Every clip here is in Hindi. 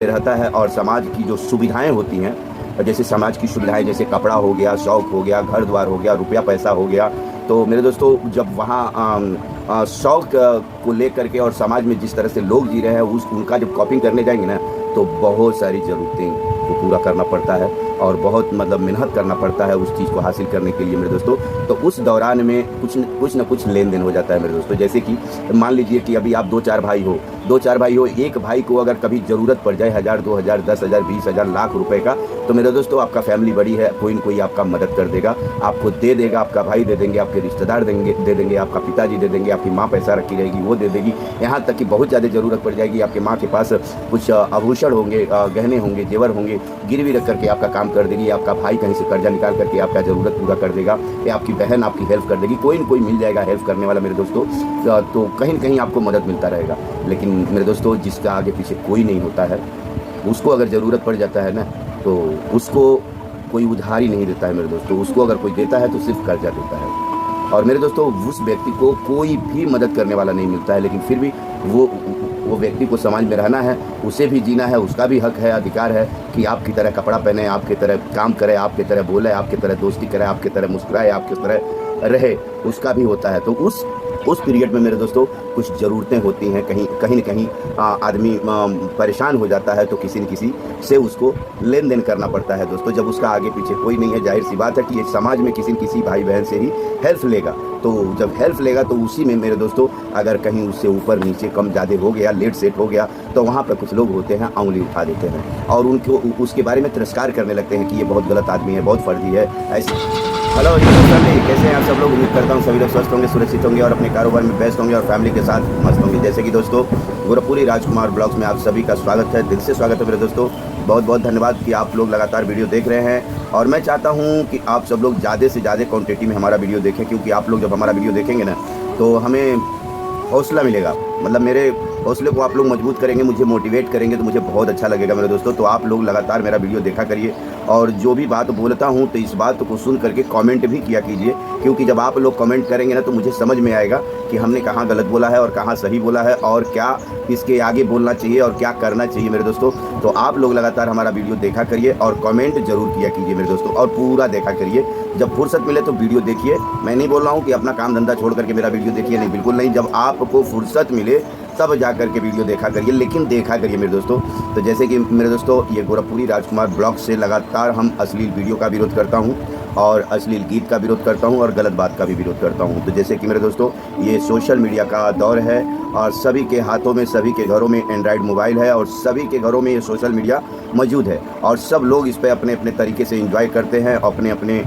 रहता है और समाज की जो सुविधाएं होती हैं, जैसे समाज की सुविधाएं जैसे कपड़ा हो गया, शौक हो गया, घर द्वार हो गया, रुपया पैसा हो गया। तो मेरे दोस्तों जब वहाँ शौक को लेकर के और समाज में जिस तरह से लोग जी रहे हैं उनका जब कॉपिंग करने जाएंगे ना, तो बहुत सारी ज़रूरतें को पूरा करना पड़ता है और बहुत मतलब मेहनत करना पड़ता है उस चीज़ को हासिल करने के लिए मेरे दोस्तों। तो उस दौरान में कुछ न कुछ लेन देन हो जाता है मेरे दोस्तों। जैसे कि मान लीजिए कि अभी आप दो चार भाई हो, एक भाई को अगर कभी ज़रूरत पड़ जाए 1000, 2000, 10,000, 20,000, लाख रुपए का, तो मेरे दोस्तों आपका फैमिली बड़ी है, कोई न कोई आपका मदद कर देगा, आपको दे देगा, आपका भाई दे देंगे, आपके रिश्तेदार दे देंगे, आपका पिताजी दे देंगे, आपकी माँ पैसा रखी रहेगी वो दे देगी। यहाँ तक कि बहुत ज़्यादा ज़रूरत पड़ जाएगी, आपके माँ के पास कुछ आभूषण होंगे, गहने होंगे, जेवर होंगे, गिरवी रख करके आपका काम कर देगी। आपका भाई कहीं से कर्जा निकाल करके आपका ज़रूरत पूरा कर देगा, या आपकी बहन आपकी हेल्प कर देगी, कोई न कोई मिल जाएगा हेल्प करने वाला मेरे दोस्तों। तो कहीं न कहीं आपको मदद मिलता रहेगा। लेकिन मेरे दोस्तों जिसका आगे पीछे कोई नहीं होता है, उसको अगर ज़रूरत पड़ जाता है ना, तो उसको कोई उधार ही नहीं देता है मेरे दोस्तों। उसको अगर कोई देता है तो सिर्फ कर्जा देता है। और मेरे दोस्तों उस व्यक्ति को कोई भी मदद करने वाला नहीं मिलता है, लेकिन फिर भी वो व्यक्ति को समाज में रहना है, उसे भी जीना है, उसका भी हक है, अधिकार है कि आपकी तरह कपड़ा पहने, आपकी तरह काम करे, आपकी तरह बोले, आपकी तरह दोस्ती करे, आपकी तरह मुस्कुराए, आपकी तरह रहे, उसका भी होता है। तो उस पीरियड में मेरे दोस्तों कुछ ज़रूरतें होती हैं, कहीं न कहीं आदमी परेशान हो जाता है, तो किसी न किसी से उसको लेन देन करना पड़ता है दोस्तों। जब उसका आगे पीछे कोई नहीं है, जाहिर सी बात है कि ये समाज में किसी न किसी भाई बहन से ही हेल्प लेगा। तो जब हेल्प लेगा तो उसी में मेरे दोस्तों अगर कहीं उससे ऊपर नीचे कम ज़्यादा हो गया, लेट सेट हो गया, तो वहाँ पर कुछ लोग होते हैं उंगली उठा देते हैं और उनको उसके बारे में तिरस्कार करने लगते हैं कि ये बहुत गलत आदमी है, बहुत फर्जी है, ऐसे। हेलो जी, कैसे हैं आप सब लोग? उम्मीद करता हूँ सभी लोग स्वस्थ होंगे, सुरक्षित होंगे और अपने कारोबार में व्यस्त होंगे और फैमिली के साथ मस्त होंगे। जैसे कि दोस्तों गोरखपुरी राजकुमार ब्लॉग्स में आप सभी का स्वागत है, दिल से स्वागत है मेरे दोस्तों। बहुत बहुत धन्यवाद कि आप लोग लगातार वीडियो देख रहे हैं और मैं चाहता हूँ कि आप सब लोग ज़्यादा से ज़्यादा क्वांटिटी में हमारा वीडियो देखें, क्योंकि आप लोग जब हमारा वीडियो देखेंगे ना तो हमें हौसला मिलेगा। मतलब मेरे हौसले को आप लोग मजबूत करेंगे, मुझे मोटिवेट करेंगे, तो मुझे बहुत अच्छा लगेगा मेरे दोस्तों। तो आप लोग लगातार मेरा वीडियो देखा करिए और जो भी बात बोलता हूँ तो इस बात को सुन करके कमेंट भी किया कीजिए, क्योंकि जब आप लोग कमेंट करेंगे ना तो मुझे समझ में आएगा कि हमने कहाँ गलत बोला है और कहाँ सही बोला है और क्या इसके आगे बोलना चाहिए और क्या करना चाहिए मेरे दोस्तों। तो आप लोग लगातार हमारा वीडियो देखा करिए और कमेंट जरूर किया कीजिए मेरे दोस्तों, और पूरा देखा करिए। जब फुर्सत मिले तो वीडियो देखिए। मैं नहीं बोल रहा हूँ कि अपना काम धंधा छोड़ करके मेरा वीडियो देखिए, नहीं, बिल्कुल नहीं। जब आपको फुर्सत मिले तब जा करके वीडियो देखा करिए, लेकिन देखा करिए मेरे दोस्तों। तो जैसे कि मेरे दोस्तों ये गोरखपुरी राजकुमार ब्लॉग से लगातार हम अश्लील वीडियो का विरोध करता हूँ और अश्लील गीत का विरोध करता हूँ और गलत बात का भी विरोध करता हूँ। तो जैसे कि मेरे दोस्तों ये सोशल मीडिया का दौर है और सभी के हाथों में, सभी के घरों में एंड्रॉयड मोबाइल है और सभी के घरों में ये सोशल मीडिया मौजूद है और सब लोग इस पर अपने अपने तरीके से एंजॉय करते हैं, अपने अपने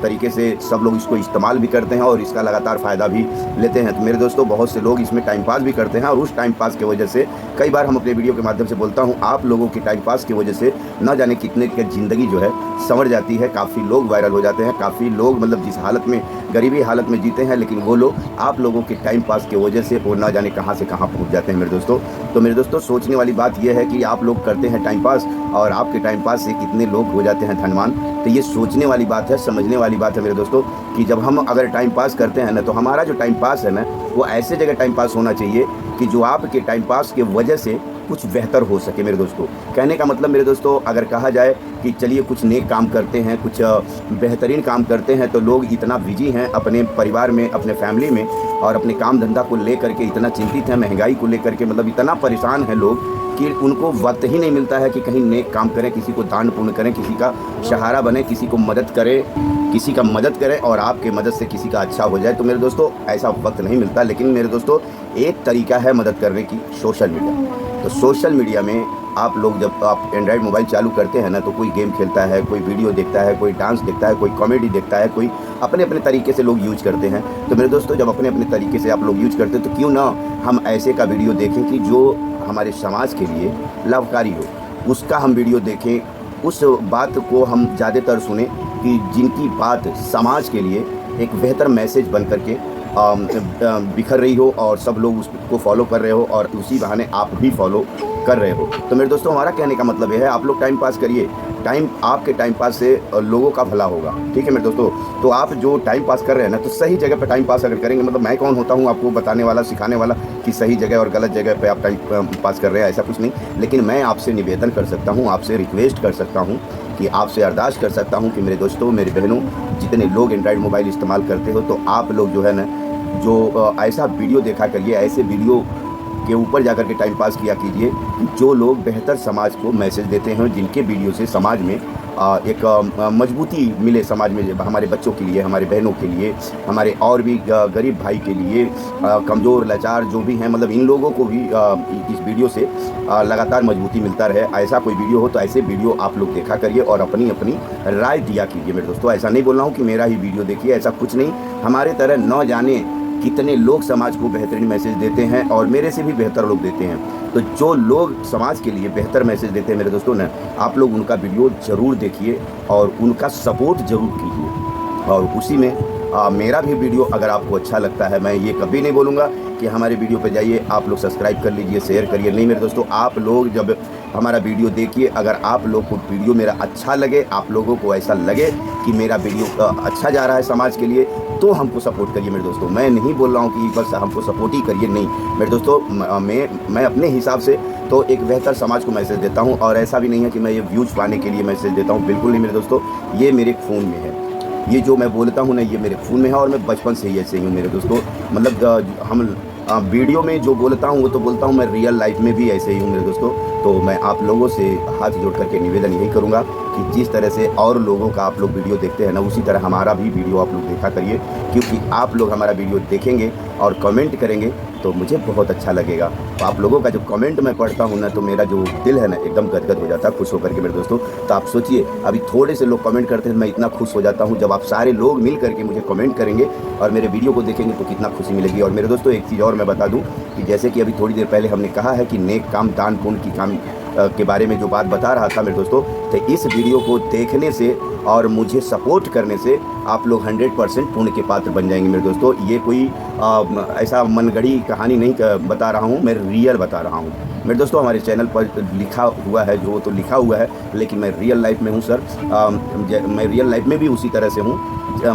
तरीके से सब लोग इसको इस्तेमाल भी करते हैं और इसका लगातार फ़ायदा भी लेते हैं। तो मेरे दोस्तों बहुत से लोग इसमें टाइम पास भी करते हैं और उस टाइम पास की वजह से कई बार हम अपने वीडियो के माध्यम से बोलता हूँ, आप लोगों की टाइम पास की वजह से न जाने कितने की ज़िंदगी जो है संवर जाती है। काफ़ी लोग वायरल हो जाते हैं, काफ़ी लोग मतलब जिस हालत में, गरीबी हालत में जीते हैं, लेकिन वो लोग आप लोगों के टाइम पास की वजह से वो न जाने कहाँ से कहाँ पहुँच जाते हैं मेरे दोस्तों। तो मेरे दोस्तों सोचने वाली बात यह है कि आप लोग करते हैं टाइम पास और आपके टाइम पास से कितने लोग हो जाते हैं धनवान। तो ये सोचने वाली बात है, समझने वाली बात है मेरे दोस्तों कि जब हम अगर टाइम पास करते हैं ना, तो हमारा जो टाइम पास है ना वो ऐसे जगह टाइम पास होना चाहिए कि जो आपके टाइम पास की वजह से कुछ बेहतर हो सके मेरे दोस्तों। कहने का मतलब मेरे दोस्तों अगर कहा जाए कि चलिए कुछ नेक काम करते हैं, कुछ बेहतरीन काम करते हैं, तो लोग इतना बिजी हैं अपने परिवार में, अपने फैमिली में और अपने काम धंधा को लेकर के इतना चिंतित हैं, महंगाई को लेकर के मतलब इतना परेशान है लोग कि उनको वक्त ही नहीं मिलता है कि कहीं नेक काम करें, किसी को दान पुण्य करें, किसी का सहारा बने, किसी को मदद करें, किसी का मदद करें और आपके मदद से किसी का अच्छा हो जाए। तो मेरे दोस्तों ऐसा वक्त नहीं मिलता। लेकिन मेरे दोस्तों एक तरीका है मदद करने की, सोशल मीडिया। तो सोशल मीडिया में आप लोग जब आप एंड्रॉयड मोबाइल चालू करते हैं ना, तो कोई गेम खेलता है, कोई वीडियो देखता है, कोई डांस देखता है, कोई कॉमेडी देखता है, कोई अपने अपने तरीके से लोग यूज करते हैं। तो मेरे दोस्तों जब अपने अपने तरीके से आप लोग यूज करते हैं तो क्यों ना हम ऐसे का वीडियो देखें कि जो हमारे समाज के लिए लाभकारी हो, उसका हम वीडियो देखें, उस बात को हम ज़्यादातर सुने कि जिनकी बात समाज के लिए एक बेहतर मैसेज बन करके बिखर रही हो और सब लोग उसको फॉलो कर रहे हो और उसी बहाने आप भी फॉलो कर रहे हो। तो मेरे दोस्तों हमारा कहने का मतलब ये है, आप लोग टाइम पास करिए, टाइम आपके टाइम पास से लोगों का भला होगा, ठीक है मेरे दोस्तों। तो आप जो टाइम पास कर रहे हैं ना, तो सही जगह पे टाइम पास अगर करेंगे, मतलब मैं कौन होता हूँ आपको बताने वाला, सिखाने वाला कि सही जगह और गलत जगह पे आप टाइम पास कर रहे हैं, ऐसा कुछ नहीं। लेकिन मैं आपसे निवेदन कर सकता हूँ, आपसे रिक्वेस्ट कर सकता हूँ, कि आपसे अरदास कर सकता हूँ कि मेरे दोस्तों, मेरी बहनों, जितने लोग एंड्रॉइड मोबाइल इस्तेमाल करते हो, तो आप लोग जो है ना, जो ऐसा वीडियो देखा करिए, ऐसे वीडियो के ऊपर जाकर के टाइम पास किया कीजिए कि जो लोग बेहतर समाज को मैसेज देते हैं, जिनके वीडियो से समाज में एक मजबूती मिले, समाज में हमारे बच्चों के लिए, हमारे बहनों के लिए, हमारे और भी गरीब भाई के लिए, कमज़ोर लाचार जो भी हैं, मतलब इन लोगों को भी इस वीडियो से लगातार मजबूती मिलता रहे। ऐसा कोई वीडियो हो तो ऐसे वीडियो आप लोग देखा करिए और अपनी अपनी राय दिया कीजिए मेरे दोस्तों। ऐसा नहीं बोल रहा हूँ कि मेरा ही वीडियो देखिए, ऐसा कुछ नहीं। हमारे तरह न जाने कितने लोग समाज को बेहतरीन मैसेज देते हैं और मेरे से भी बेहतर लोग देते हैं। तो जो लोग समाज के लिए बेहतर मैसेज देते हैं मेरे दोस्तों ना, आप लोग उनका वीडियो ज़रूर देखिए और उनका सपोर्ट ज़रूर कीजिए। और उसी में मेरा भी वीडियो अगर आपको अच्छा लगता है, मैं ये कभी नहीं बोलूँगा कि हमारे वीडियो पे जाइए आप लोग सब्सक्राइब कर लीजिए, शेयर करिए, नहीं मेरे दोस्तों। आप लोग जब हमारा वीडियो देखिए, अगर आप लोग को वीडियो मेरा अच्छा लगे, आप लोगों को ऐसा लगे कि मेरा वीडियो अच्छा जा रहा है समाज के लिए, तो हमको सपोर्ट करिए मेरे दोस्तों। मैं नहीं बोल रहा हूँ कि बस हमको सपोर्ट ही करिए, नहीं मेरे दोस्तों। मैं अपने हिसाब से तो एक बेहतर समाज को मैसेज देता हूँ, और ऐसा भी नहीं है कि मैं ये व्यूज़ पाने के लिए मैसेज देता हूँ, बिल्कुल नहीं मेरे दोस्तों। ये मेरे फ़ोन में है, ये जो मैं बोलता हूँ ना, ये मेरे फ़ोन में है और मैं बचपन से ही ऐसे ही हूँ मेरे दोस्तों। मतलब हम वीडियो में जो बोलता हूँ वो तो बोलता हूँ, मैं रियल लाइफ में भी ऐसे ही हूँ मेरे दोस्तों। तो मैं आप लोगों से हाथ जोड़ करके निवेदन यही करूँगा कि जिस तरह से और लोगों का आप लोग वीडियो देखते हैं ना, उसी तरह हमारा भी वीडियो आप लोग देखा करिए, क्योंकि आप लोग हमारा वीडियो देखेंगे और कमेंट करेंगे तो मुझे बहुत अच्छा लगेगा। तो आप लोगों का जो कमेंट मैं पढ़ता हूँ ना, तो मेरा जो दिल है ना एकदम गदगद हो जाता है खुश होकर के मेरे दोस्तों। तो आप सोचिए, अभी थोड़े से लोग कमेंट करते हैं, मैं इतना खुश हो जाता हूँ। जब आप सारे लोग मिल करके मुझे कमेंट करेंगे और मेरे वीडियो को देखेंगे तो कितना खुशी मिलेगी। और मेरे दोस्तों एक चीज़ और मैं बता दूँ कि जैसे कि अभी थोड़ी देर पहले हमने कहा है कि नेक काम, दान पुण्य की काम के बारे में जो बात बता रहा था मेरे दोस्तों, तो इस वीडियो को देखने से और मुझे सपोर्ट करने से आप लोग 100% पुण्य के पात्र बन जाएंगे मेरे दोस्तों। ये कोई ऐसा मनगढ़ी कहानी नहीं बता रहा हूँ, मैं रियल बता रहा हूँ मेरे दोस्तों। हमारे चैनल पर लिखा हुआ है, जो तो लिखा हुआ है, लेकिन मैं रियल लाइफ में हूँ सर। मैं रियल लाइफ में भी उसी तरह से हूँ।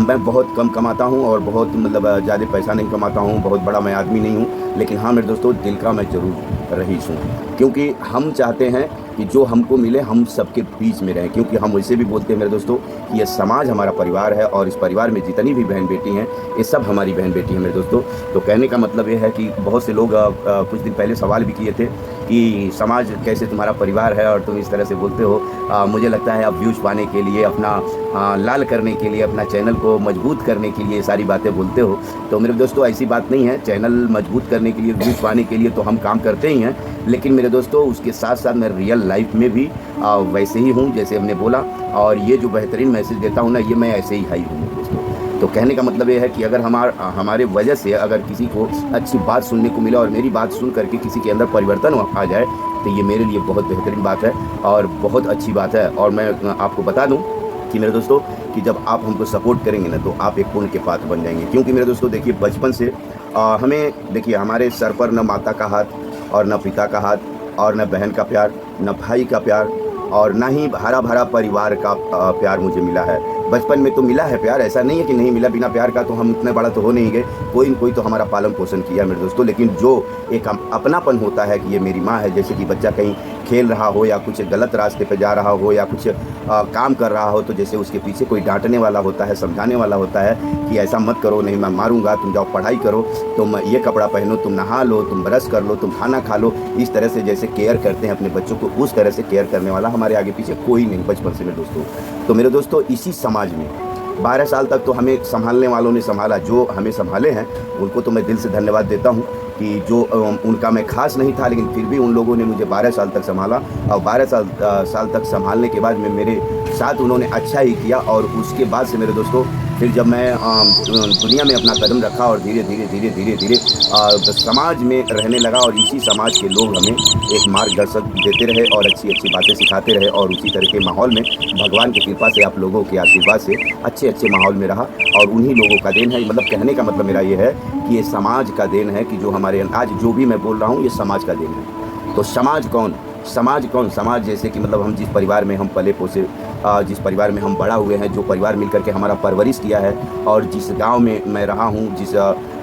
मैं बहुत कम कमाता हूँ और बहुत मतलब ज़्यादा पैसा नहीं कमाता हूँ, बहुत बड़ा मैं आदमी नहीं हूँ, लेकिन हाँ मेरे दोस्तों, दिल का मैं ज़रूर रईस हूँ। क्योंकि हम चाहते हैं कि जो हमको मिले हम सबके बीच में रहें, क्योंकि हम वैसे भी बोलते हैं मेरे दोस्तों कि ये समाज हमारा परिवार है और इस परिवार में जितनी भी बहन बेटी हैं, ये सब हमारी बहन बेटी हैं मेरे दोस्तों। तो कहने का मतलब ये है कि बहुत से लोग कुछ दिन पहले सवाल भी किए थे कि समाज कैसे तुम्हारा परिवार है और तुम इस तरह से बोलते हो। मुझे लगता है आप व्यूज़ पाने के लिए, अपना लाल करने के लिए, अपना चैनल को मजबूत करने के लिए सारी बातें बोलते हो। तो मेरे दोस्तों ऐसी बात नहीं है, चैनल मजबूत करने के लिए, व्यूज़ पाने के लिए तो हम काम करते ही हैं, लेकिन मेरे दोस्तों उसके साथ साथ मैं रियल लाइफ में भी वैसे ही हूँ जैसे हमने बोला। और ये जो बेहतरीन मैसेज देता हूँ ना, ये मैं ऐसे ही हाई हूँ मेरे दोस्तों। तो कहने का मतलब ये है कि अगर हमारे वजह से अगर किसी को अच्छी बात सुनने को मिला और मेरी बात सुन करके किसी के अंदर परिवर्तन आ जाए, तो ये मेरे लिए बहुत बेहतरीन बात है और बहुत अच्छी बात है। और मैं आपको बता दूं कि मेरे दोस्तों कि जब आप हमको सपोर्ट करेंगे ना, तो आप एक पुण्य के पात्र बन जाएंगे। क्योंकि मेरे दोस्तों देखिए, बचपन से हमें देखिए, हमारे सर पर न माता का हाथ और न पिता का हाथ और न बहन का प्यार, न भाई का प्यार और ना ही हरा भरा परिवार का प्यार मुझे मिला है। बचपन में तो मिला है प्यार, ऐसा नहीं है कि नहीं मिला। बिना प्यार का तो हम इतने बड़ा तो हो नहीं गए, कोई न कोई तो हमारा पालन पोषण किया मेरे दोस्तों। लेकिन जो एक अपनापन होता है कि ये मेरी माँ है, जैसे कि बच्चा कहीं खेल रहा हो या कुछ गलत रास्ते पे जा रहा हो या कुछ काम कर रहा हो, तो जैसे उसके पीछे कोई डांटने वाला होता है, समझाने वाला होता है कि ऐसा मत करो, नहीं मैं मारूंगा, तुम जाओ पढ़ाई करो, तुम ये कपड़ा पहनो, तुम नहा लो, तुम ब्रश कर लो, तुम खाना खा लो। इस तरह से जैसे केयर करते हैं अपने बच्चों को, उस तरह से केयर करने वाला हमारे आगे पीछे कोई नहीं बचपन से मेरे दोस्तों। तो मेरे दोस्तों, इसी समाज में 12 साल तक तो हमें संभालने वालों ने संभाला, जो हमें संभाले हैं उनको तो मैं दिल से धन्यवाद देता हूँ कि जो उनका मैं खास नहीं था, लेकिन फिर भी उन लोगों ने मुझे 12 साल तक संभाला। और 12 साल तक संभालने के बाद में मेरे साथ उन्होंने अच्छा ही किया। और उसके बाद से मेरे दोस्तों, फिर जब मैं दुनिया में अपना कदम रखा और धीरे धीरे समाज में रहने लगा, और इसी समाज के लोग हमें एक मार्गदर्शक देते रहे और अच्छी बातें सिखाते रहे, और उसी तरह के माहौल में भगवान की कृपा से, आप लोगों के आशीर्वाद से अच्छे माहौल में रहा। और उन्हीं लोगों का देन है। मतलब कहने का मतलब मेरा ये है कि ये समाज का देन है कि जो हमारे आज जो भी मैं बोल रहा हूँ, ये समाज का देन है। तो समाज कौन? समाज जैसे कि मतलब हम जिस परिवार में हम पले पोसे, जिस परिवार में हम बड़ा हुए हैं, जो परिवार मिलकर के हमारा परवरिश किया है, और जिस गांव में मैं रहा हूं, जिस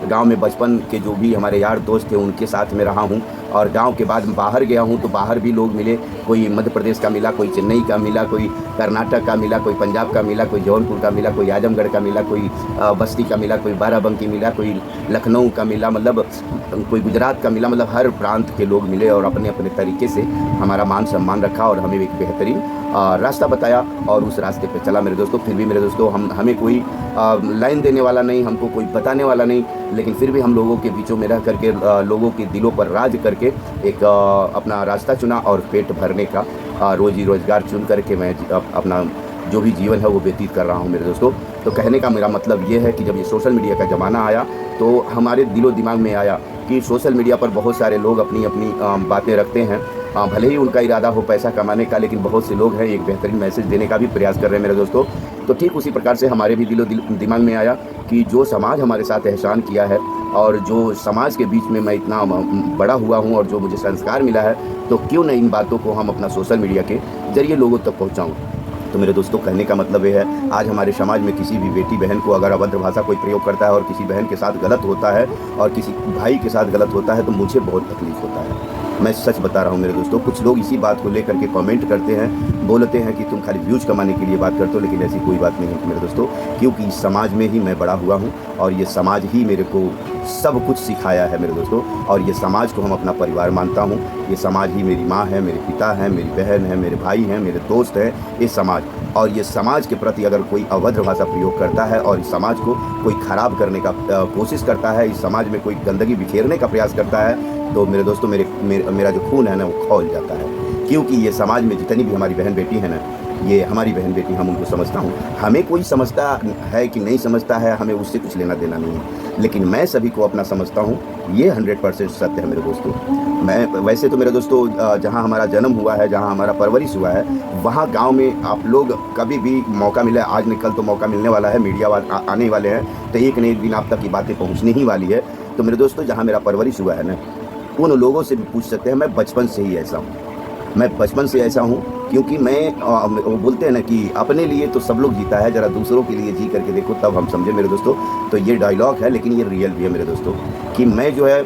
गांव में बचपन के जो भी हमारे यार दोस्त थे उनके साथ में रहा हूं, और गांव के बाद बाहर गया हूं तो बाहर भी लोग मिले। कोई मध्य प्रदेश का मिला, कोई चेन्नई का मिला, कोई कर्नाटक का मिला, कोई पंजाब का मिला, कोई जौनपुर का मिला, कोई आजमगढ़ का मिला, कोई बस्ती का मिला, कोई बाराबंकी मिला, कोई लखनऊ का मिला, मतलब कोई गुजरात का मिला। मतलब हर प्रांत के लोग मिले और अपने अपने तरीके से हमारा मान सम्मान रखा और हमें एक बेहतरीन रास्ता बताया और उस रास्ते पे चला मेरे दोस्तों। फिर भी मेरे दोस्तों हमें कोई लाइन देने वाला नहीं, हमको कोई बताने वाला नहीं, लेकिन फिर भी हम लोगों के बीचों में रह करके लोगों के दिलों पर राज करके एक अपना रास्ता चुना और पेट भरने का रोजी रोजगार चुन करके मैं अपना जो भी जीवन है वो व्यतीत कर रहा हूँ मेरे दोस्तों। तो कहने का मेरा मतलब ये है कि जब ये सोशल मीडिया का ज़माना आया तो हमारे दिलो दिमाग में आया कि सोशल मीडिया पर बहुत सारे लोग अपनी अपनी बातें रखते हैं, भले ही उनका इरादा हो पैसा कमाने का, लेकिन बहुत से लोग हैं एक बेहतरीन मैसेज देने का भी प्रयास कर रहे हैं मेरे दोस्तों। तो ठीक उसी प्रकार से हमारे भी दिमाग में आया कि जो समाज हमारे साथ एहसान किया है और जो समाज के बीच में मैं इतना बड़ा हुआ हूँ और जो मुझे संस्कार मिला है, तो क्यों न इन बातों को हम अपना सोशल मीडिया के जरिए लोगों तक पहुँचाऊँ। तो मेरे दोस्तों कहने का मतलब ये है, आज हमारे समाज में किसी भी बेटी बहन को अगर अभद्र भाषा कोई प्रयोग करता है और किसी बहन के साथ गलत होता है और किसी भाई के साथ गलत होता है तो मुझे बहुत तकलीफ होता है। मैं सच बता रहा हूँ मेरे दोस्तों। कुछ लोग इसी बात को लेकर के कमेंट करते हैं, बोलते हैं कि तुम खाली व्यूज कमाने के लिए बात करते हो, लेकिन ऐसी कोई बात नहीं है मेरे दोस्तों, क्योंकि इस समाज में ही मैं बड़ा हुआ हूँ और ये समाज ही मेरे को सब कुछ सिखाया है मेरे दोस्तों। और ये समाज को हम अपना परिवार मानता हूँ। ये समाज ही मेरी माँ है, मेरे पिता हैं, मेरी बहन है, मेरे भाई हैं, मेरे दोस्त हैं, ये समाज। और ये समाज के प्रति अगर कोई अभद्र भाषा प्रयोग करता है और इस समाज को कोई ख़राब करने का कोशिश करता है, इस समाज में कोई गंदगी बिखेरने का प्रयास करता है, तो मेरे दोस्तों मेरा जो खून है ना वो खौल जाता है। क्योंकि ये समाज में जितनी भी हमारी बहन बेटी है ना, ये हमारी बहन बेटी, हम उनको समझता हूँ। हमें कोई समझता है कि नहीं समझता है, हमें उससे कुछ लेना देना नहीं है, लेकिन मैं सभी को अपना समझता हूँ। ये 100% सत्य है मेरे दोस्तों। मैं वैसे तो मेरे दोस्तों जहाँ हमारा जन्म हुआ है, जहाँ हमारा परवरिश हुआ है, वहाँ गांव में आप लोग कभी भी मौका मिला, आज निकल तो मौका मिलने वाला है, मीडिया आने वाले हैं, तो एक न एक दिन आप तक की बातें पहुँचने ही वाली है। तो मेरे दोस्तों जहाँ मेरा परवरिश हुआ है ना, उन लोगों से भी पूछ सकते हैं। मैं बचपन से ही ऐसा हूँ, मैं बचपन से ऐसा हूँ, क्योंकि वो बोलते हैं ना कि अपने लिए तो सब लोग जीता है, ज़रा दूसरों के लिए जी करके देखो तब हम समझे मेरे दोस्तों। तो ये डायलॉग है, लेकिन ये रियल भी है मेरे दोस्तों, कि मैं जो है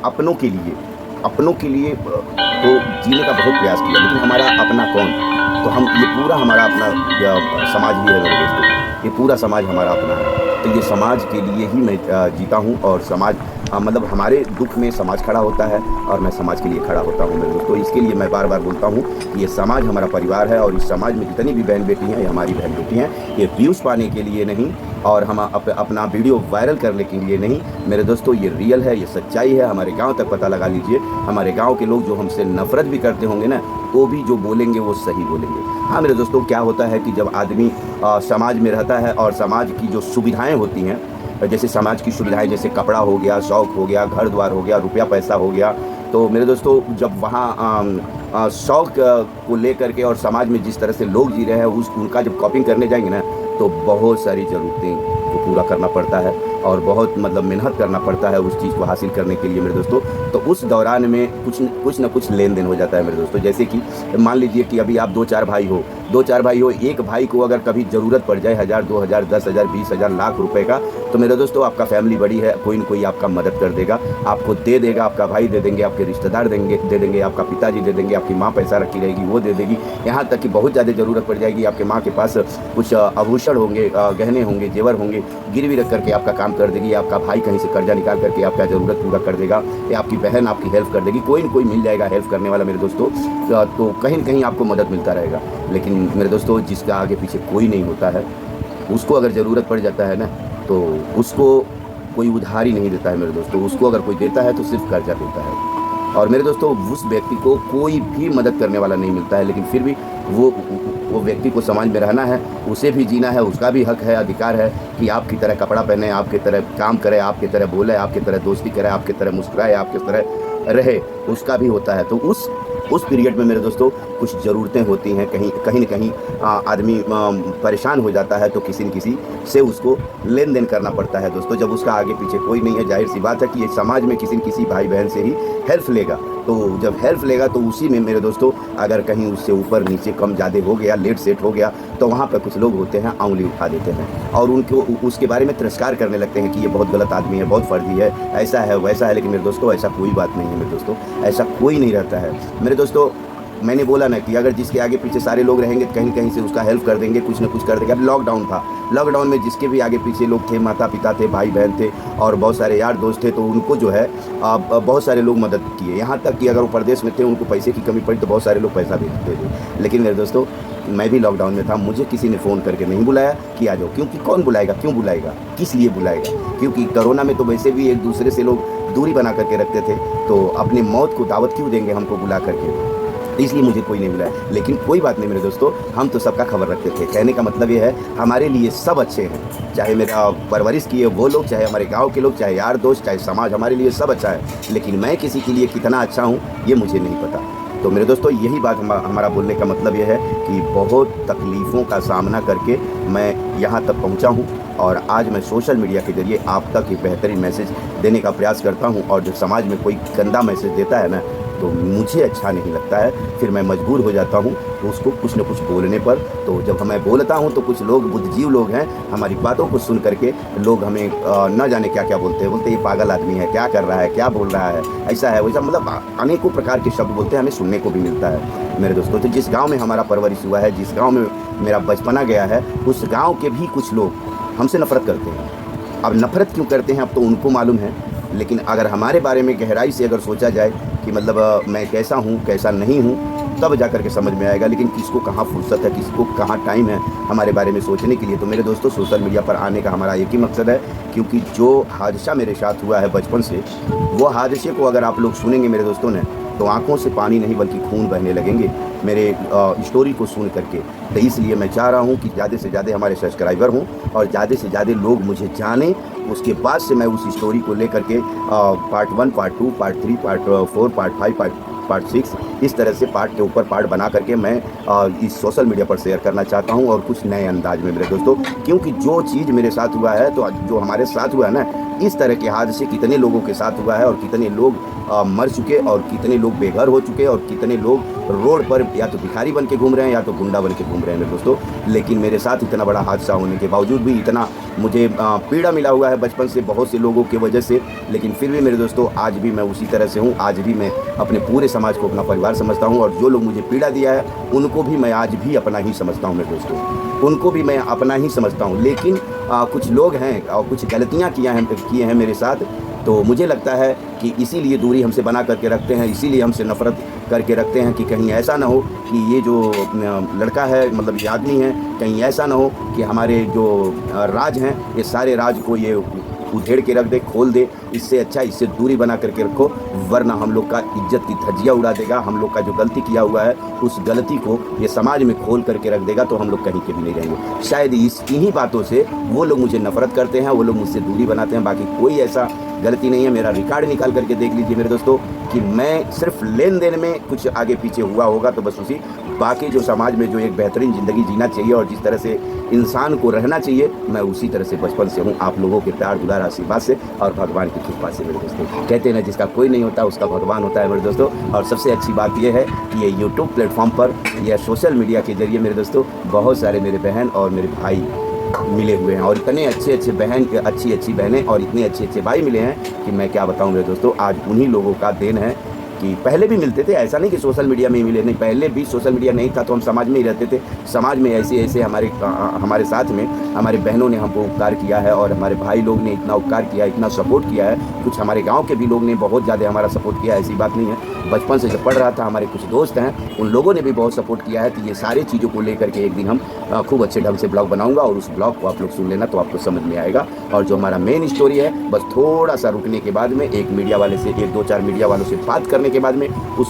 अपनों के लिए तो जीने का बहुत प्रयास किया, लेकिन हमारा अपना कौन? तो हम ये पूरा हमारा अपना समाज ही है मेरे दोस्तों, ये पूरा समाज हमारा अपना है। तो ये समाज के लिए ही मैं जीता हूँ और समाज मतलब हमारे दुख में समाज खड़ा होता है और मैं समाज के लिए खड़ा होता हूँ मेरे दोस्तों। इसके लिए मैं बार बार बोलता हूँ कि ये समाज हमारा परिवार है और इस समाज में जितनी भी बहन बेटी हैं ये हमारी बहन बेटी हैं। ये व्यूज़ पाने के लिए नहीं और हम अपना वीडियो वायरल करने के लिए नहीं मेरे दोस्तों, ये रियल है, ये सच्चाई है। हमारे गाँव तक पता लगा लीजिए, हमारे गाँव के लोग जो हमसे नफरत भी करते होंगे ना, वो भी जो बोलेंगे वो सही बोलेंगे। हाँ मेरे दोस्तों, क्या होता है कि जब आदमी समाज में रहता है और समाज की जो सुविधाएँ होती हैं, जैसे समाज की सुविधाएं, जैसे कपड़ा हो गया, शौक हो गया, घर द्वार हो गया, रुपया पैसा हो गया, तो मेरे दोस्तों जब वहाँ शौक को लेकर के और समाज में जिस तरह से लोग जी रहे हैं उनका जब कॉपिंग करने जाएंगे ना, तो बहुत सारी ज़रूरतें को पूरा करना पड़ता है और बहुत मतलब मेहनत करना पड़ता है उस चीज़ को हासिल करने के लिए मेरे दोस्तों। तो उस दौरान में कुछ न कुछ लेन देन हो जाता है मेरे दोस्तों। जैसे कि मान लीजिए कि अभी आप दो चार भाई हो, एक भाई को अगर कभी ज़रूरत पड़ जाए 1000, 2000, 10,000, 20,000, लाख रुपए का, तो मेरे दोस्तों आपका फैमिली बड़ी है, कोई न कोई आपका मदद कर देगा, आपको दे देगा, आपका भाई दे देंगे, आपके रिश्तेदार दे देंगे, आपका पिताजी दे देंगे, आपकी माँ पैसा रखी रहेगी वो दे देगी। यहाँ तक कि बहुत ज़्यादा ज़रूरत पड़ जाएगी, आपके माँ के पास कुछ आभूषण होंगे, गहने होंगे, जेवर होंगे, गिरवी रख करके आपका काम कर देगी। आपका भाई कहीं से कर्जा निकाल करके आपका ज़रूरत पूरा कर देगा, या आपकी बहन आपकी हेल्प कर देगी, कोई न कोई मिल जाएगा हेल्प करने वाला मेरे दोस्तों। तो कहीं न कहीं आपको मदद मिलता रहेगा। लेकिन मेरे दोस्तों जिसका आगे पीछे कोई नहीं होता है, उसको अगर ज़रूरत पड़ जाता है ना, तो उसको कोई उधारी नहीं देता है मेरे दोस्तों। उसको अगर कोई देता है तो सिर्फ कर्जा देता है। और मेरे दोस्तों उस व्यक्ति को कोई भी मदद करने वाला नहीं मिलता है, लेकिन फिर भी वो व्यक्ति को समाज में रहना है, उसे भी जीना है, उसका भी हक है, अधिकार है कि आपकी तरह कपड़ा पहने, आपकी तरह काम करे, आपकी तरह बोले, आपकी तरह दोस्ती करे, आपकी तरह मुस्कुराए, आपकी तरह रहे, उसका भी होता है। तो उस पीरियड में मेरे दोस्तों कुछ ज़रूरतें होती हैं, कहीं न कहीं आदमी परेशान हो जाता है, तो किसी न किसी से उसको लेन देन करना पड़ता है दोस्तों। जब उसका आगे पीछे कोई नहीं है, जाहिर सी बात है कि ये समाज में किसी न किसी भाई बहन से ही हेल्प लेगा। तो जब हेल्प लेगा तो उसी में मेरे दोस्तों अगर कहीं उससे ऊपर नीचे कम ज़्यादा हो गया, लेट सेट हो गया, तो वहाँ पर कुछ लोग होते हैं उँगली उठा देते हैं और उनको उसके बारे में तिरस्कार करने लगते हैं कि ये बहुत गलत आदमी है, बहुत फर्जी है, ऐसा है वैसा है। लेकिन मेरे दोस्तों ऐसा कोई बात नहीं है मेरे दोस्तों, ऐसा कोई नहीं रहता है मेरे दोस्तों। मैंने बोला ना कि अगर जिसके आगे पीछे सारे लोग रहेंगे कहीं कहीं से उसका हेल्प कर देंगे, कुछ ना कुछ कर देंगे। अब लॉकडाउन था, लॉकडाउन में जिसके भी आगे पीछे लोग थे, माता पिता थे, भाई बहन थे और बहुत सारे यार दोस्त थे, तो उनको जो है बहुत सारे लोग मदद किए। यहाँ तक कि अगर वो प्रदेश में थे, उनको पैसे की कमी पड़ी तो बहुत सारे लोग पैसा भी देते थे। लेकिन मेरे दोस्तों मैं भी लॉकडाउन में था, मुझे किसी ने फ़ोन करके नहीं बुलाया कि आ जाओ, क्योंकि कौन बुलाएगा, क्यों बुलाएगा, किस लिए बुलाएगा? क्योंकि कोरोना में तो वैसे भी एक दूसरे से लोग दूरी बना करके रखते थे, तो अपनी मौत को दावत क्यों देंगे हमको बुला करके? इसलिए मुझे कोई नहीं बुलाया। लेकिन कोई बात नहीं मेरे दोस्तों, हम तो सबका खबर रखते थे। कहने का मतलब ये है हमारे लिए सब अच्छे हैं, चाहे मेरा परवरिश किए वो लोग, चाहे हमारे गांव के लोग, चाहे यार दोस्त, चाहे समाज, हमारे लिए सब अच्छा है। लेकिन मैं किसी के लिए कितना अच्छा हूँ ये मुझे नहीं पता। तो मेरे दोस्तों यही बात हमारा बोलने का मतलब ये है कि बहुत तकलीफ़ों का सामना करके मैं यहाँ तक पहुँचा हूँ और आज मैं सोशल मीडिया के ज़रिए आप तक एक बेहतरीन मैसेज देने का प्रयास करता हूँ। और जो समाज में कोई गंदा मैसेज देता है ना, तो मुझे अच्छा नहीं लगता है, फिर मैं मजबूर हो जाता हूँ तो उसको कुछ न कुछ बोलने पर। तो जब मैं बोलता हूँ तो कुछ लोग बुद्धिजीव लोग हैं, हमारी बातों को सुन करके लोग हमें न जाने क्या क्या बोलते हैं, ये पागल आदमी है, क्या कर रहा है, क्या बोल रहा है, ऐसा है वैसा, मतलब अनेकों प्रकार के शब्द बोलते हैं, हमें सुनने को भी मिलता है मेरे दोस्तों। तो जिस गाँव में हमारा परवरिश हुआ है, जिस गाँव में मेरा बचपना गया है, उस गाँव के भी कुछ लोग हमसे नफरत करते हैं। अब नफरत क्यों करते हैं अब तो उनको मालूम है, लेकिन अगर हमारे बारे में गहराई से अगर सोचा जाए कि मतलब मैं कैसा हूँ कैसा नहीं हूँ, तब जा कर के समझ में आएगा। लेकिन किसको कहाँ फुर्सत है, किसको कहाँ टाइम है हमारे बारे में सोचने के लिए। तो मेरे दोस्तों सोशल मीडिया पर आने का हमारा एक ही मकसद है, क्योंकि जो हादसा मेरे साथ हुआ है बचपन से, वो हादसे को अगर आप लोग सुनेंगे मेरे दोस्तों ने, तो आंखों से पानी नहीं बल्कि खून बहने लगेंगे मेरे स्टोरी को सुन करके। तो इसलिए मैं चाह रहा हूँ कि ज़्यादा से ज़्यादा हमारे सब्सक्राइबर हों और ज़्यादा से ज़्यादा लोग मुझे जानें। उसके बाद से मैं उस स्टोरी को लेकर के part 1, part 2, part 3, part 4, part 5, part 6, इस तरह से पार्ट के ऊपर पार्ट बना करके मैं इस सोशल मीडिया पर शेयर करना चाहता हूं, और कुछ नए अंदाज में मेरे दोस्तों। क्योंकि जो चीज़ मेरे साथ हुआ है, तो जो हमारे साथ हुआ है ना, इस तरह के हादसे कितने लोगों के साथ हुआ है और कितने लोग मर चुके और कितने लोग बेघर हो चुके और कितने लोग रोड पर या तो भिखारी बन के घूम रहे हैं या तो गुंडा बन के घूम रहे हैं मेरे दोस्तों। लेकिन मेरे साथ इतना बड़ा हादसा होने के बावजूद भी इतना मुझे पीड़ा मिला हुआ है बचपन से बहुत से लोगों की वजह से, लेकिन फिर भी मेरे दोस्तों आज भी मैं उसी तरह से हूँ। आज भी मैं अपने पूरे समाज को अपना परिवार समझता हूँ, और जो लोग मुझे पीड़ा दिया है उनको भी मैं आज भी अपना ही समझता हूँ मेरे दोस्तों, उनको भी मैं अपना ही समझता हूँ। लेकिन कुछ लोग हैं और कुछ गलतियाँ किए हैं मेरे साथ, तो मुझे लगता है कि इसीलिए दूरी हमसे बना करके रखते हैं, इसीलिए हमसे नफ़रत करके रखते हैं कि कहीं ऐसा ना हो कि ये जो लड़का है, मतलब ये आदमी है, कहीं ऐसा ना हो कि हमारे जो राज हैं ये सारे राज को ये उधेड़ के रख दे, खोल दे। इससे अच्छा इससे दूरी बना करके रखो, वरना हम लोग का इज्जत की धज्जियाँ उड़ा देगा। हम लोग का जो गलती किया हुआ है उस गलती को ये समाज में खोल करके रख देगा, तो हम लोग कहीं के भी नहीं रहेंगे। शायद इन्हीं बातों से वो लोग मुझे नफरत करते हैं, वो लोग मुझसे दूरी बनाते हैं। बाकी कोई ऐसा गलती नहीं है। मेरा रिकॉर्ड निकाल करके देख लीजिए मेरे दोस्तों कि मैं सिर्फ लेन देन में कुछ आगे पीछे हुआ होगा तो बस उसी, बाकी जो समाज में जो एक बेहतरीन ज़िंदगी जीना चाहिए और जिस तरह से इंसान को रहना चाहिए, मैं उसी तरह से बचपन से हूँ। आप लोगों के प्यार दुलार आशीर्वाद से और भगवान की कृपा से मेरे दोस्तों। कहते हैं ना, जिसका कोई नहीं होता उसका भगवान होता है मेरे दोस्तों। और सबसे अच्छी बात यह है कि ये यूट्यूब प्लेटफॉर्म पर या सोशल मीडिया के जरिए मेरे दोस्तों बहुत सारे मेरे बहन और मेरे भाई मिले हुए हैं, और इतने अच्छे बहन, अच्छी बहनें और इतने अच्छे भाई मिले हैं कि मैं क्या बताऊं मेरे दोस्तों। आज उन्हीं लोगों का देन है कि पहले भी मिलते थे, ऐसा नहीं कि सोशल मीडिया में ही मिले, नहीं, पहले भी सोशल मीडिया नहीं था तो हम समाज में ही रहते थे। समाज में ऐसे हमारे साथ में हमारे बहनों ने हमको उपकार किया है और हमारे भाई लोग ने इतना उपकार किया, इतना सपोर्ट किया है। कुछ हमारे गाँव के भी लोग ने बहुत ज़्यादा हमारा सपोर्ट किया, ऐसी बात नहीं है। बचपन से जब पढ़ रहा था, हमारे कुछ दोस्त हैं, उन लोगों ने भी बहुत सपोर्ट किया है। तो ये सारी चीज़ों को लेकर के एक दिन हम खूब अच्छे ढंग से ब्लॉग बनाऊंगा, और उस ब्लॉग को आप लोग सुन लेना तो आपको समझ में आएगा। और जो हमारा मेन स्टोरी है, बस थोड़ा सा रुकने के बाद में एक मीडिया वाले से, 1-2-4 मीडिया वालों से बात करने के बाद में उस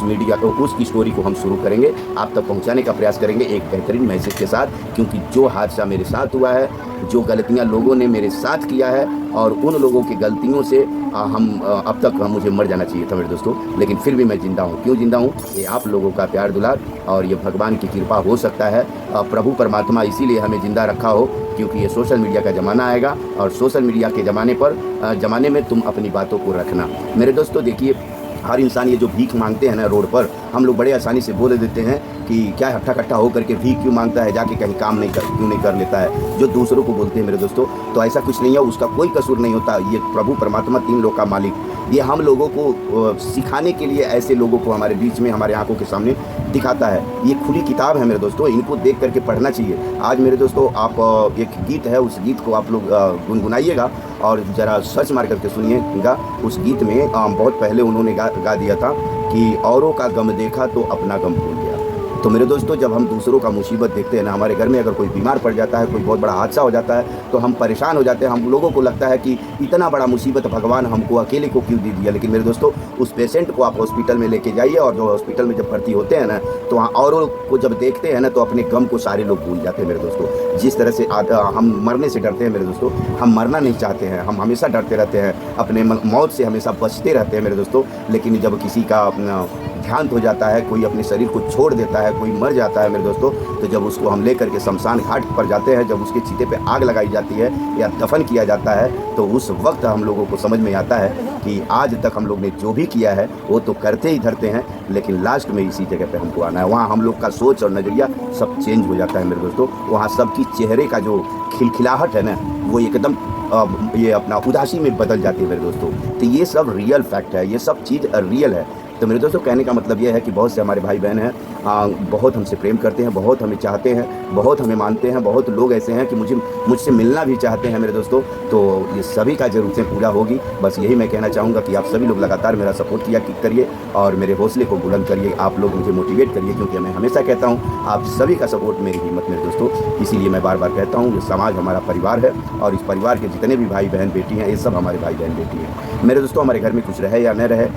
स्टोरी को हम शुरू करेंगे, आप तक पहुंचाने का प्रयास करेंगे एक बेहतरीन मैसेज के साथ। क्योंकि जो हादसा मेरे साथ हुआ है, जो गलतियां लोगों ने मेरे साथ किया है, और उन लोगों की गलतियों से अब तक मुझे मर जाना चाहिए था मेरे दोस्तों, लेकिन फिर भी मैं जिंदा हूँ। क्यों जिंदा हूँ? ये आप लोगों का प्यार दुलार और ये भगवान की कृपा हो सकता है। प्रभु परमात्मा इसीलिए हमें जिंदा रखा हो, क्योंकि ये सोशल मीडिया का ज़माना आएगा, और सोशल मीडिया के ज़माने में तुम अपनी बातों को रखना। मेरे दोस्तों देखिए, हर इंसान ये जो भीख मांगते हैं ना रोड पर, हम लोग बड़े आसानी से बोल देते हैं कि क्या हट्टा कट्टा होकर के भीख क्यों मांगता है, जाके कहीं काम क्यों नहीं कर लेता है, जो दूसरों को बोलते हैं मेरे दोस्तों। तो ऐसा कुछ नहीं है, उसका कोई कसूर नहीं होता। ये प्रभु परमात्मा, तीन लोग का मालिक, ये हम लोगों को सिखाने के लिए ऐसे लोगों को हमारे बीच में, हमारे आंखों के सामने दिखाता है। ये खुली किताब है मेरे दोस्तों, इनको देख करके पढ़ना चाहिए। आज मेरे दोस्तों आप एक गीत है, उस गीत को आप लोग गुनगुनाइएगा और ज़रा सर्च मार करके सुनिएगा। उस गीत में बहुत पहले उन्होंने गा दिया था कि औरों का गम देखा तो अपना गम भूल गया। तो मेरे दोस्तों, जब हम दूसरों का मुसीबत देखते हैं ना, हमारे घर में अगर कोई बीमार पड़ जाता है, कोई बहुत बड़ा हादसा हो जाता है, तो हम परेशान हो जाते हैं। हम लोगों को लगता है कि इतना बड़ा मुसीबत भगवान हमको अकेले को क्यों दे दिया। लेकिन मेरे दोस्तों, उस पेशेंट को आप हॉस्पिटल में लेके जाइए, और जो हॉस्पिटल में जब भर्ती होते हैं ना, तो वहाँ औरों को जब देखते हैं ना, तो अपने गम को सारे लोग भूल जाते हैं मेरे दोस्तों। जिस तरह से हम मरने से डरते हैं मेरे दोस्तों, हम मरना नहीं चाहते हैं, हम हमेशा डरते रहते हैं, अपने मौत से हमेशा बचते रहते हैं मेरे दोस्तों। लेकिन जब किसी का देहांत हो जाता है, कोई अपने शरीर को छोड़ देता है, कोई मर जाता है मेरे दोस्तों, तो जब उसको हम लेकर के शमशान घाट पर जाते हैं, जब उसके चीते पे आग लगाई जाती है या दफन किया जाता है, तो उस वक्त हम लोगों को समझ में आता है कि आज तक हम लोग ने जो भी किया है वो तो करते ही धरते हैं, लेकिन लास्ट में इसी जगह पे हमको आना है। वहाँ हम लोग का सोच और नज़रिया सब चेंज हो जाता है मेरे दोस्तों। वहाँ सबकी चेहरे का जो खिलखिलाहट है ना, वो एकदम ये अपना उदासी में बदल जाती है मेरे दोस्तों। तो ये सब रियल फैक्ट है, ये सब चीज़ रियल है। तो मेरे दोस्तों, कहने का मतलब ये है कि बहुत से हमारे भाई बहन हैं, बहुत हमसे प्रेम करते हैं, बहुत हमें चाहते हैं, बहुत हमें मानते हैं। बहुत लोग ऐसे हैं कि मुझसे मिलना भी चाहते हैं मेरे दोस्तों। तो ये सभी का ज़रूरतें पूरा होगी। बस यही मैं कहना चाहूँगा कि आप सभी लोग लगातार मेरा सपोर्ट किया करिए और मेरे हौसले को बुलंद करिए। आप लोग मुझे मोटिवेट करिए, क्योंकि मैं हमेशा कहता हूँ आप सभी का सपोर्ट मेरी हिम्मत मेरे दोस्तों। इसीलिए मैं बार बार कहता हूँ, ये समाज हमारा परिवार है, और इस परिवार के जितने भी भाई बहन बेटी हैं, ये सब हमारे भाई बहन बेटी हैं मेरे दोस्तों। हमारे घर में कुछ रहे या न रहे,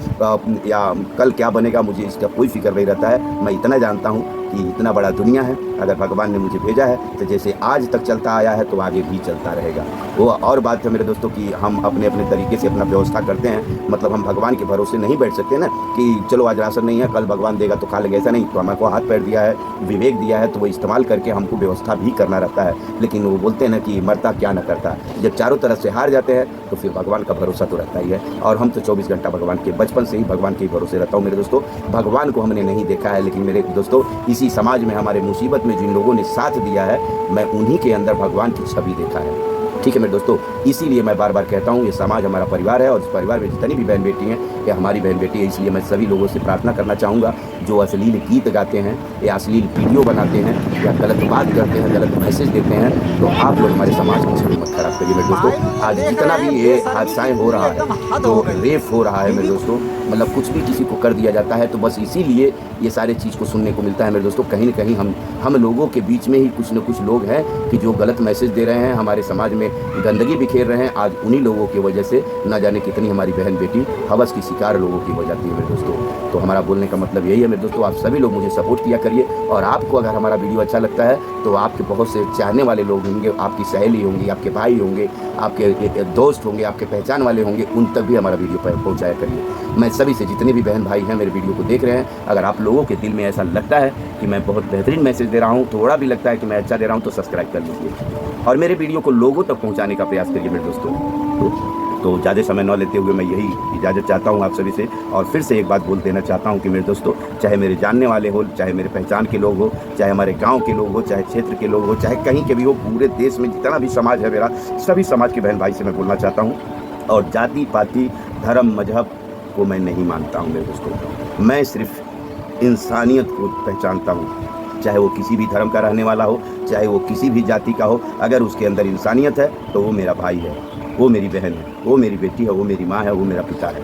या कल क्या बनेगा, मुझे इसका कोई फिक्र नहीं रहता है। मैं इतना जानता हूँ कि इतना बड़ा दुनिया है, अगर भगवान ने मुझे भेजा है तो जैसे आज तक चलता आया है तो आगे भी चलता रहेगा। वो और बात है मेरे दोस्तों कि हम अपने अपने तरीके से अपना व्यवस्था करते हैं। मतलब हम भगवान के भरोसे नहीं बैठ सकते ना कि चलो आज राशन नहीं है, कल भगवान देगा तो खा लेंगे, ऐसा नहीं। तो हमको हाथ पैर दिया है, विवेक दिया है, तो वो इस्तेमाल करके हमको व्यवस्था भी करना रहता है। लेकिन वो बोलते हैं ना कि मरता क्या न करता। जब चारों तरफ से हार जाते हैं तो फिर भगवान का भरोसा तो रहता ही है। और हम तो 24 घंटा भगवान के, बचपन से ही भगवान के ही भरोसे रहता हूँ मेरे दोस्तों। भगवान को हमने नहीं देखा है, लेकिन मेरे दोस्तों, इसी समाज में हमारे मुसीबत में जिन लोगों ने साथ दिया है, मैं उन्हीं के अंदर भगवान की छवि देखा है। ठीक है मेरे दोस्तों, इसीलिए मैं बार बार कहता हूँ ये समाज हमारा परिवार है, और इस परिवार में जितनी भी बहन बेटी हैं ये हमारी बहन बेटी है। इसलिए मैं सभी लोगों से प्रार्थना करना चाहूँगा, जो अश्लील गीत गाते हैं या अश्लील वीडियो बनाते हैं या गलत बात करते हैं, गलत मैसेज देते हैं, तो आप लोग हमारे समाज की छवि मत खराब करिए मेरे दोस्तों। आज जितना भी ये हादसाएँ हो रहा है, तो रेप हो रहा है मेरे दोस्तों, मतलब कुछ भी किसी को कर दिया जाता है, तो बस इसीलिए ये सारे चीज़ को सुनने को मिलता है मेरे दोस्तों। कहीं न कहीं हम लोगों के बीच में ही कुछ न कुछ लोग हैं कि जो गलत मैसेज दे रहे हैं, हमारे समाज में गंदगी बिखेर रहे हैं। आज उन्हीं लोगों की वजह से न जाने कितनी हमारी बहन बेटी हवस की शिकार लोगों की हो जाती है मेरे दोस्तों। तो हमारा बोलने का मतलब यही है मेरे दोस्तों, आप सभी लोग मुझे सपोर्ट किया करिए। और आपको अगर हमारा वीडियो अच्छा लगता है तो आपके बहुत से चाहने वाले लोग होंगे, आपकी सहेली होंगी, आपके भाई होंगे, आपके दोस्त होंगे, आपके पहचान वाले होंगे, उन तक भी हमारा वीडियो पहुँचाया करिए। मैं सभी से, जितने भी बहन भाई हैं मेरे वीडियो को देख रहे हैं, अगर आप लोगों के दिल में ऐसा लगता है कि मैं बहुत बेहतरीन मैसेज दे रहा हूँ, थोड़ा भी लगता है कि मैं अच्छा दे रहा हूँ, तो सब्सक्राइब कर लीजिए और मेरे वीडियो को लोगों तक पहुँचाने का प्रयास करिए मेरे दोस्तों। तो ज़्यादा समय न लेते हुए मैं यही इजाज़त चाहता हूँ आप सभी से। और फिर से एक बात बोल देना चाहता हूँ कि मेरे दोस्तों, चाहे मेरे जानने वाले हो, चाहे मेरे पहचान के लोग हो, चाहे हमारे गांव के लोग हो, चाहे क्षेत्र के लोग हो, चाहे कहीं के भी हो, पूरे देश में जितना भी समाज है मेरा, सभी समाज के बहन भाई से मैं बोलना चाहता हूँ। और जाति पाति धर्म मजहब को मैं नहीं मानता हूँ मेरे दोस्तों, मैं सिर्फ इंसानियत को पहचानता हूँ। चाहे वो किसी भी धर्म का रहने वाला हो, चाहे वो किसी भी जाति का हो, अगर उसके अंदर इंसानियत है तो वो मेरा भाई है, वो मेरी बहन है, वो मेरी बेटी है, वो मेरी माँ है, वो मेरा पिता है।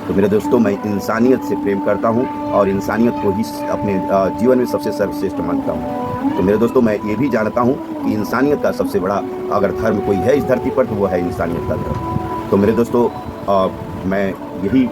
तो मेरे दोस्तों, मैं इंसानियत से प्रेम करता हूँ और इंसानियत को ही अपने जीवन में सबसे सर्वश्रेष्ठ मानता हूँ। तो मेरे दोस्तों, मैं ये भी जानता हूँ कि इंसानियत का सबसे बड़ा अगर धर्म कोई है इस धरती पर तो वो है इंसानियत का धर्म। तो मेरे दोस्तों, मैं यही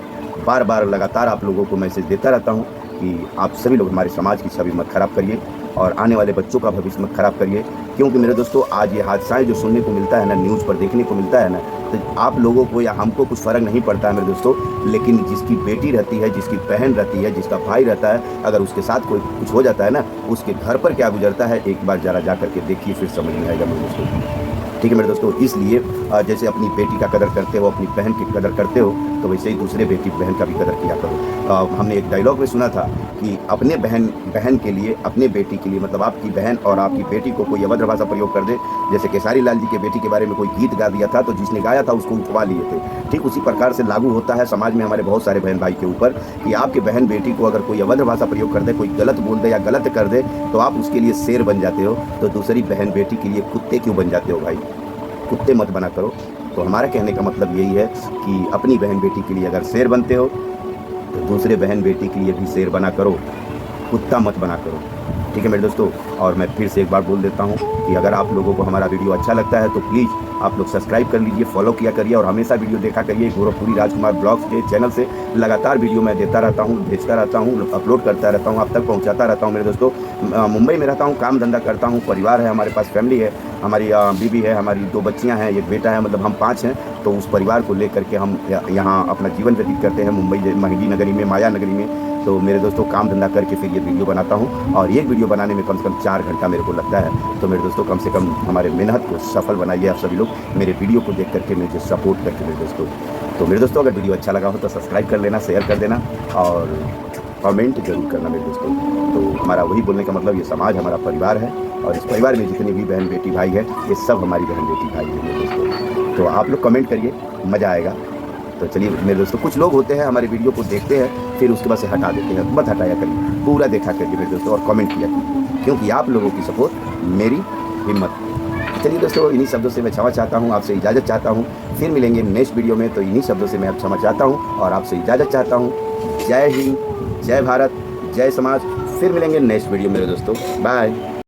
बार बार लगातार आप लोगों को मैसेज देता रहता हूँ कि आप सभी लोग हमारे समाज की छवि मत खराब करिए और आने वाले बच्चों का भविष्य मत खराब करिए। क्योंकि मेरे दोस्तों, आज ये हादसाएं जो सुनने को मिलता है ना, न्यूज़ पर देखने को मिलता है ना, तो आप लोगों को या हमको कुछ फ़र्क नहीं पड़ता है मेरे दोस्तों। लेकिन जिसकी बेटी रहती है, जिसकी बहन रहती है, जिसका भाई रहता है, अगर उसके साथ कोई कुछ हो जाता है ना, उसके घर पर क्या गुजरता है, एक बार ज़रा जा करके देखिए, फिर समझ में आएगा मेरे दोस्तों। ठीक है मेरे दोस्तों। इसलिए जैसे अपनी बेटी का कदर करते हो, अपनी बहन की कदर करते हो, तो वैसे ही दूसरे बेटी बहन का भी कदर किया करो। हमने एक डायलॉग में सुना था कि अपने बहन के लिए, अपने बेटी के लिए, मतलब आपकी बहन और आपकी बेटी को कोई अभद्र भाषा प्रयोग कर दे, जैसे केसारी लाल जी के बेटी के बारे में कोई गीत गा दिया था तो जिसने गाया था उसको उठवा लिए थे, ठीक उसी प्रकार से लागू होता है समाज में हमारे बहुत सारे बहन भाई के ऊपर कि आपके बहन बेटी को अगर कोई अभद्र भाषा प्रयोग कर दे, कोई गलत बोल दे या गलत कर दे, तो आप उसके लिए शेर बन जाते हो, तो दूसरी बहन बेटी के लिए कुत्ते क्यों बन जाते हो भाई? कुत्ते मत बना करो। तो हमारा कहने का मतलब यही है कि अपनी बहन बेटी के लिए अगर शेर बनते हो तो दूसरे बहन बेटी के लिए भी शेर बना करो, कुत्ता मत बना करो। ठीक है मेरे दोस्तों। और मैं फिर से एक बार बोल देता हूँ कि अगर आप लोगों को हमारा वीडियो अच्छा लगता है तो प्लीज़ आप लोग सब्सक्राइब कर लीजिए, फॉलो किया करिए और हमेशा वीडियो देखा करिए। गौरवपुरी राजकुमार ब्लॉग्स के चैनल से लगातार वीडियो मैं देता रहता हूँ, भेजता रहता हूँ, अपलोड करता रहता हूँ, आप तक पहुँचाता रहता हूँ मेरे दोस्तों। मुंबई में रहता हूँ, काम धंधा करता हूँ, परिवार है, हमारे पास फैमिली है, हमारी बीवी है, हमारी 2 बच्चियाँ हैं, 1 बेटा है, मतलब हम 5 हैं। तो उस परिवार को लेकर के हम यहाँ अपना जीवन व्यतीत करते हैं मुंबई महंगी नगरी में, माया नगरी में। तो मेरे दोस्तों काम धंधा करके फिर ये वीडियो बनाता हूँ और एक वीडियो बनाने में कम से कम 4 घंटा मेरे को लगता है। तो मेरे दोस्तों कम से कम हमारे मेहनत को सफल बनाइए आप सभी लोग, मेरे वीडियो को देख करके मुझे सपोर्ट करके मेरे दोस्तों। तो मेरे दोस्तों अगर वीडियो अच्छा लगा हो तो सब्सक्राइब कर लेना, शेयर कर देना और कमेंट जरूर करना मेरे दोस्तों। तो हमारा वही बोलने का मतलब, ये समाज हमारा परिवार है और इस परिवार में जितनी भी बहन बेटी भाई है ये सब हमारी बहन बेटी भाई है मेरे दोस्तों। तो आप लोग कमेंट करिए, मज़ा आएगा। तो चलिए मेरे दोस्तों, कुछ लोग होते हैं हमारे वीडियो को देखते हैं फिर उसके बाद से हटा देते हैं, मत हटाया करिए, पूरा देखा करिए मेरे दोस्तों और कमेंट किया कीजिए, क्योंकि आप लोगों की सपोर्ट मेरी हिम्मत है। चलिए दोस्तों, इन्हीं शब्दों से मैं क्षमा चाहता हूँ, आपसे इजाज़त चाहता हूँ, फिर मिलेंगे नेक्स्ट वीडियो में। तो इन्हीं शब्दों से मैं अब क्षमा चाहता हूँ और आपसे इजाज़त चाहता हूँ। जय हिंद, जय भारत, जय समाज। फिर मिलेंगे नेक्स्ट वीडियो मेरे दोस्तों, बाय।